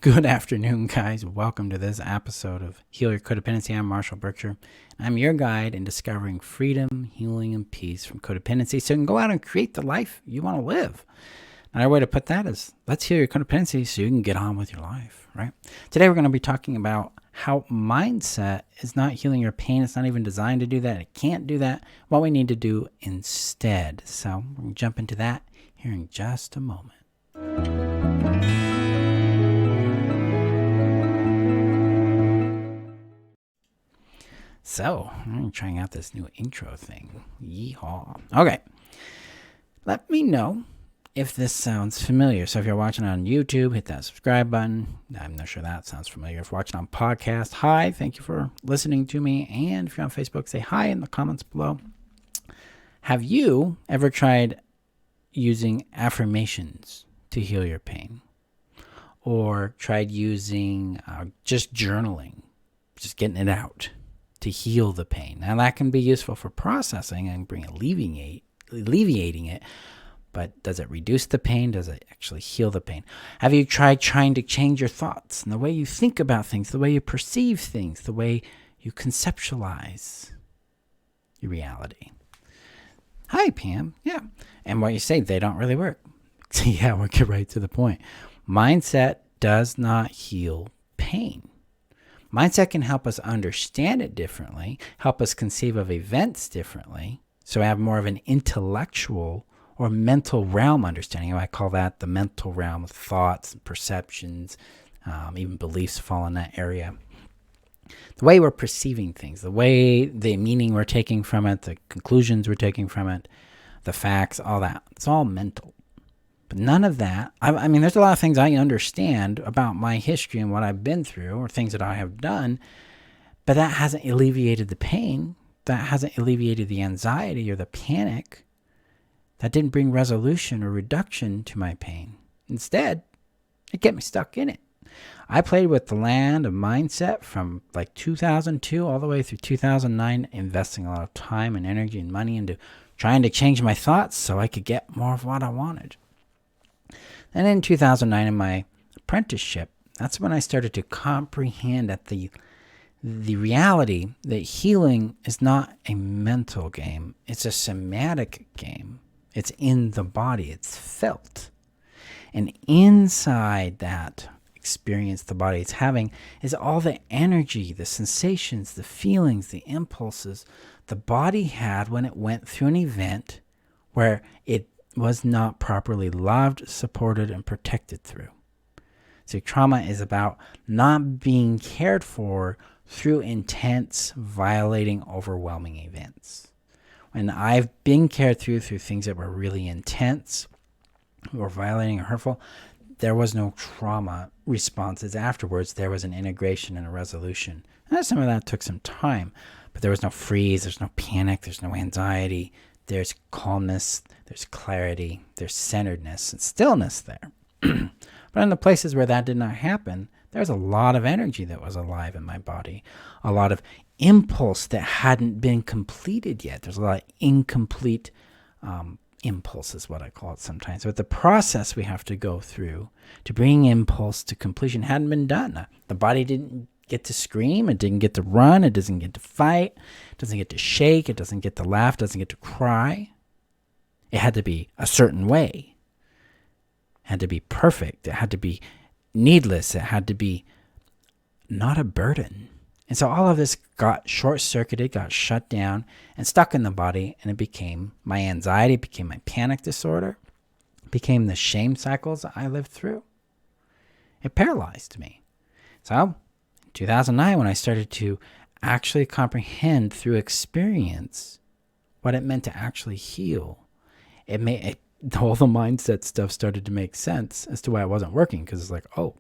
Good afternoon, guys. Welcome to this episode of Heal Your Codependency. I'm Marshall Berkshire. I'm your guide in discovering freedom, healing, and peace from codependency so you can go out and create the life you want to live. Another way to put that is let's heal your codependency so you can get on with your life, right? Today we're going to be talking about how mindset is not healing your pain. It's not even designed to do that. It can't do that. What we need to do instead. So we're going to jump into that here in just a moment. So, I'm trying out this new intro thing. Yeehaw. Okay. Let me know if this sounds familiar. So if you're watching on YouTube, hit that subscribe button. I'm not sure that sounds familiar. If you're watching on podcast, hi. Thank you for listening to me. And if you're on Facebook, say hi in the comments below. Have you ever tried using affirmations to heal your pain? Or tried using just journaling, just getting it out to heal the pain? Now that can be useful for processing and alleviating it, but does it reduce the pain? Does it actually heal the pain? Have you tried trying to change your thoughts and the way you think about things, the way you perceive things, the way you conceptualize your reality? Hi, Pam. Yeah. And what you say, they don't really work. Yeah, we'll get right to the point. Mindset does not heal pain. Mindset can help us understand it differently, help us conceive of events differently, so we have more of an intellectual or mental realm understanding. I call that the mental realm of thoughts and perceptions, even beliefs fall in that area. The way we're perceiving things, the meaning we're taking from it, the conclusions we're taking from it, the facts, all that, it's all mental. But none of that, I mean, there's a lot of things I understand about my history and what I've been through or things that I have done, but that hasn't alleviated the pain. That hasn't alleviated the anxiety or the panic. That didn't bring resolution or reduction to my pain. Instead, it kept me stuck in it. I played with the land of mindset from like 2002 all the way through 2009, investing a lot of time and energy and money into trying to change my thoughts so I could get more of what I wanted. And in 2009, in my apprenticeship, that's when I started to comprehend that the reality that healing is not a mental game. It's a somatic game. It's in the body. It's felt. And inside that experience the body is having is all the energy, the sensations, the feelings, the impulses the body had when it went through an event where it was not properly loved, supported, and protected through. So trauma is about not being cared for through intense, violating, overwhelming events. When I've been cared through things that were really intense or violating or hurtful, there was no trauma responses afterwards. There was an integration and a resolution. And some of that took some time, but there was no freeze, there's no panic, there's no anxiety. There's calmness, there's clarity, there's centeredness and stillness there. But in the places where that did not happen, there's a lot of energy that was alive in my body, a lot of impulse that hadn't been completed yet. There's a lot of incomplete impulse is what I call it sometimes. But the process we have to go through to bring impulse to completion hadn't been done. The body didn't get to scream, it didn't get to run, it doesn't get to fight, it doesn't get to shake, it doesn't get to laugh, it doesn't get to cry. It had to be a certain way. It had to be perfect. It had to be needless. It had to be not a burden. And so all of this got short-circuited, got shut down, and stuck in the body, and it became my anxiety, it became my panic disorder, it became the shame cycles I lived through. It paralyzed me. So 2009, when I started to actually comprehend through experience what it meant to actually heal, all the mindset stuff started to make sense as to why it wasn't working. Because it's like, oh,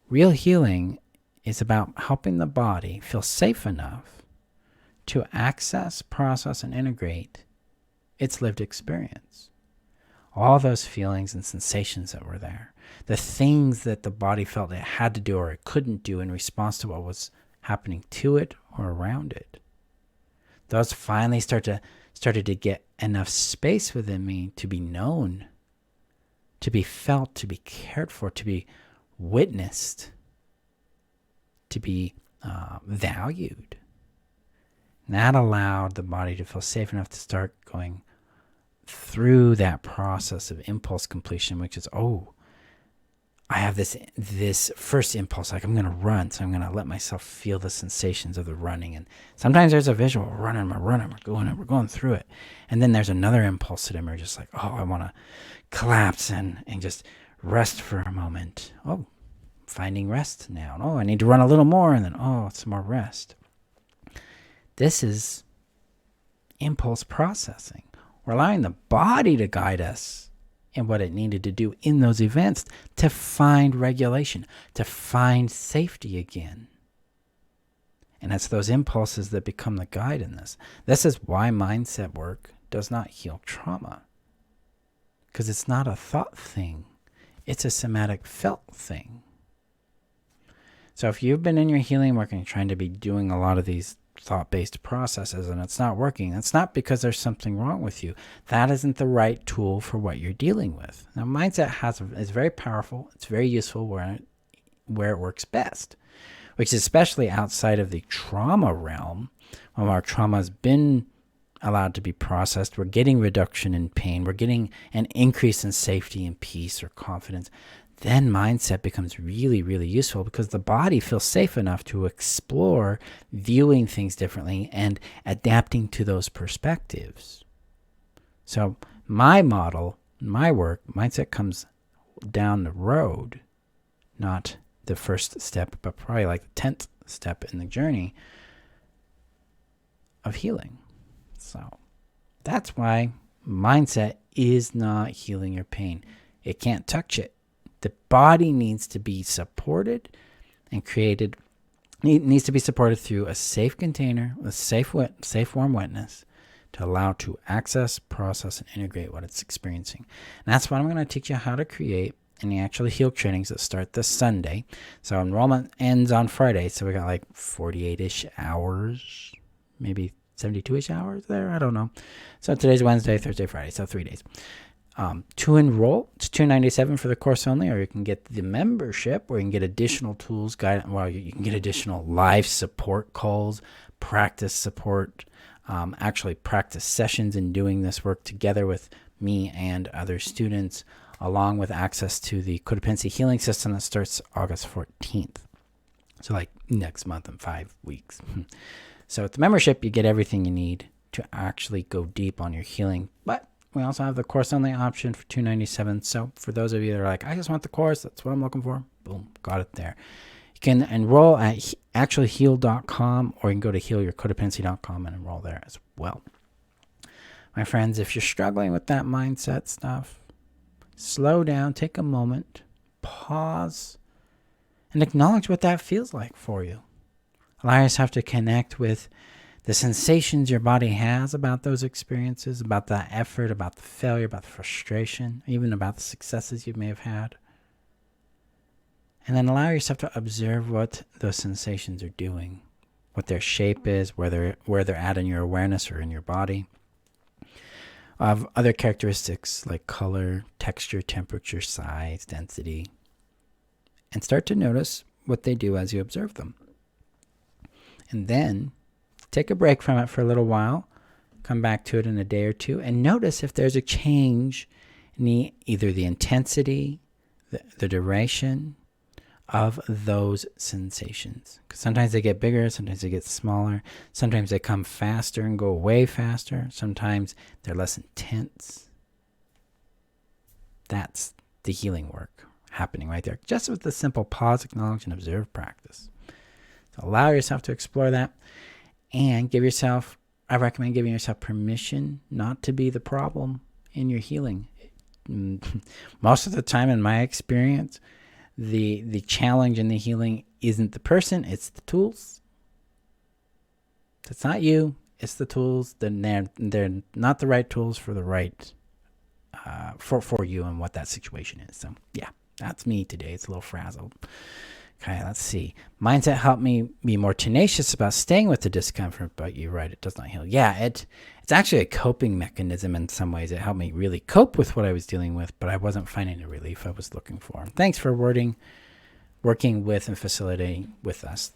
real healing is about helping the body feel safe enough to access, process, and integrate its lived experience. All those feelings and sensations that were there. The things that the body felt it had to do or it couldn't do in response to what was happening to it or around it. Those finally started to get enough space within me to be known to be felt, to be cared for, to be witnessed, to be valued. And that allowed the body to feel safe enough to start going through that process of impulse completion, which is, I have this first impulse, like I'm going to run, so I'm going to let myself feel the sensations of the running. And sometimes there's a visual, we're going through it. And then there's another impulse that emerges, like, I want to collapse and just rest for a moment. Finding rest now. I need to run a little more, and then, some more rest. This is impulse processing. We're allowing the body to guide us in what it needed to do in those events to find regulation, to find safety again. And it's those impulses that become the guide in this. This is why mindset work does not heal trauma. Because it's not a thought thing. It's a somatic felt thing. So if you've been in your healing work and you're trying to be doing a lot of these thought-based processes and it's not working, it's not because there's something wrong with you. That isn't the right tool for what you're dealing with. Now, mindset is very powerful. It's very useful where it works best, which is especially outside of the trauma realm. When our trauma has been allowed to be processed, we're getting reduction in pain, we're getting an increase in safety and peace or confidence. Then mindset becomes really, really useful because the body feels safe enough to explore viewing things differently and adapting to those perspectives. So my model, my work, mindset comes down the road, not the first step, but probably like the 10th step in the journey of healing. So that's why mindset is not healing your pain. It can't touch it. The body needs to be supported and created. It needs to be supported through a safe container, a safe warm witness to allow to access, process, and integrate what it's experiencing. And that's what I'm going to teach you how to create in the Actually Heal trainings that start this Sunday. So enrollment ends on Friday. So we got like 48-ish hours, maybe 72-ish hours there. I don't know. So today's Wednesday, Thursday, Friday. So 3 days. To enroll, it's $297 for the course only, or you can get the membership where you can get additional tools, you can get additional live support calls, practice support, actually practice sessions in doing this work together with me and other students, along with access to the codependency healing system that starts August 14th. So like next month in 5 weeks. So with the membership, you get everything you need to actually go deep on your healing. But we also have the course only option for $297. So for those of you that are like, I just want the course, that's what I'm looking for, boom, got it there. You can enroll at actuallyheal.com, or you can go to healyourcodependency.com and enroll there as well. My friends, if you're struggling with that mindset stuff, slow down, take a moment, pause, and acknowledge what that feels like for you. Allow yourself to connect with the sensations your body has about those experiences, about that effort, about the failure, about the frustration, even about the successes you may have had. And then allow yourself to observe what those sensations are doing, what their shape is, where they're at in your awareness or in your body. Of other characteristics like color, texture, temperature, size, density. And start to notice what they do as you observe them. And then take a break from it for a little while, come back to it in a day or two, and notice if there's a change in either the intensity, the duration of those sensations. Because sometimes they get bigger, sometimes they get smaller, sometimes they come faster and go away faster, sometimes they're less intense. That's the healing work happening right there, just with the simple pause, acknowledge, and observe practice. So allow yourself to explore that. And I recommend giving yourself permission not to be the problem in your healing. Most of the time, in my experience, the challenge in the healing isn't the person, it's the tools. It's not you, it's the tools. Then they're not the right tools for the right, for you and what that situation is. So yeah, that's me today. It's a little frazzled. Okay, let's see. Mindset helped me be more tenacious about staying with the discomfort, but you're right, it does not heal. Yeah, it's actually a coping mechanism in some ways. It helped me really cope with what I was dealing with, but I wasn't finding the relief I was looking for. And thanks for working with and facilitating with us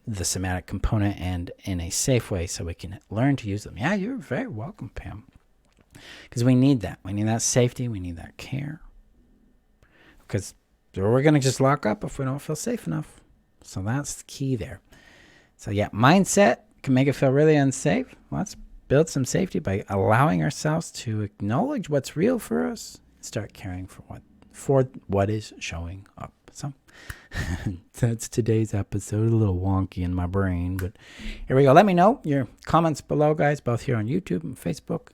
the somatic component and in a safe way so we can learn to use them. Yeah, you're very welcome, Pam. Because we need that. We need that safety. We need that care. Because we're going to just lock up if we don't feel safe enough. So that's the key there. So yeah, mindset can make it feel really unsafe. Let's build some safety by allowing ourselves to acknowledge what's real for us and start caring for what is showing up. So that's today's episode. A little wonky in my brain, but here we go. Let me know your comments below, guys, both here on YouTube and Facebook.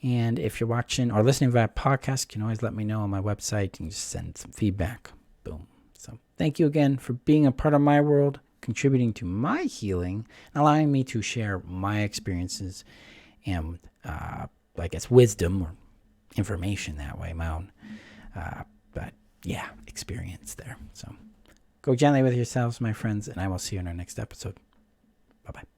And if you're watching or listening via podcast, you can always let me know on my website. You can just send some feedback. Boom. So thank you again for being a part of my world, contributing to my healing, and allowing me to share my experiences and, I guess, wisdom or information that way, my own, but yeah, experience there. So go gently with yourselves, my friends, and I will see you in our next episode. Bye-bye.